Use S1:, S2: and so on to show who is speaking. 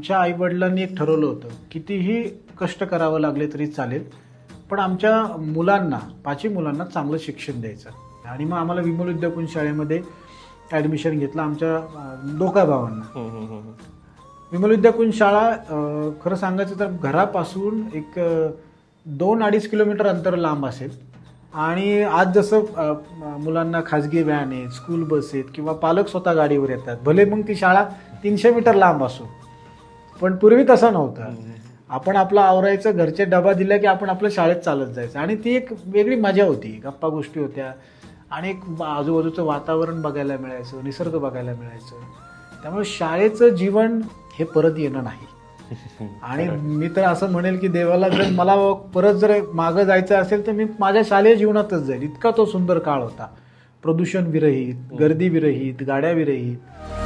S1: आमच्या आईवडिलांनी एक ठरवलं होतं, कितीही कष्ट करावं लागले तरी चालेल, पण आमच्या मुलांना, 5ही मुलांना चांगलं शिक्षण द्यायचं. आणि मग आम्हाला विमल विद्यापीठ शाळेमध्ये ॲडमिशन घेतलं आमच्या दोघा भावांना. विमल विद्यापीठ शाळा खरं सांगायचं तर घरापासून एक 2-2.5 किलोमीटर अंतर लांब असेल. आणि आज जसं मुलांना खाजगी व्हॅन आहेत, स्कूल बस आहेत किंवा पालक स्वतः गाडीवर येतात, भले मग ती शाळा 300 मीटर लांब असो, पण पूर्वी तसं नव्हतं. आपण आपलं आवरायचं, घरचे डबा दिला की आपण आपल्या शाळेत चालत जायचं आणि ती एक वेगळी मजा होती. गप्पा गोष्टी होत्या आणि एक आजूबाजूचं वातावरण बघायला मिळायचं, निसर्ग बघायला मिळायचं. त्यामुळे शाळेचं जीवन हे परत येणं नाही. आणि मी तर असं म्हणेल की देवाला जर मला परत जर मागं जायचं असेल तर मी माझ्या शालेय जीवनातच जाईल. इतका तो सुंदर काळ होता. प्रदूषण विरहित, गर्दी विरहित, गाड्या विरहित.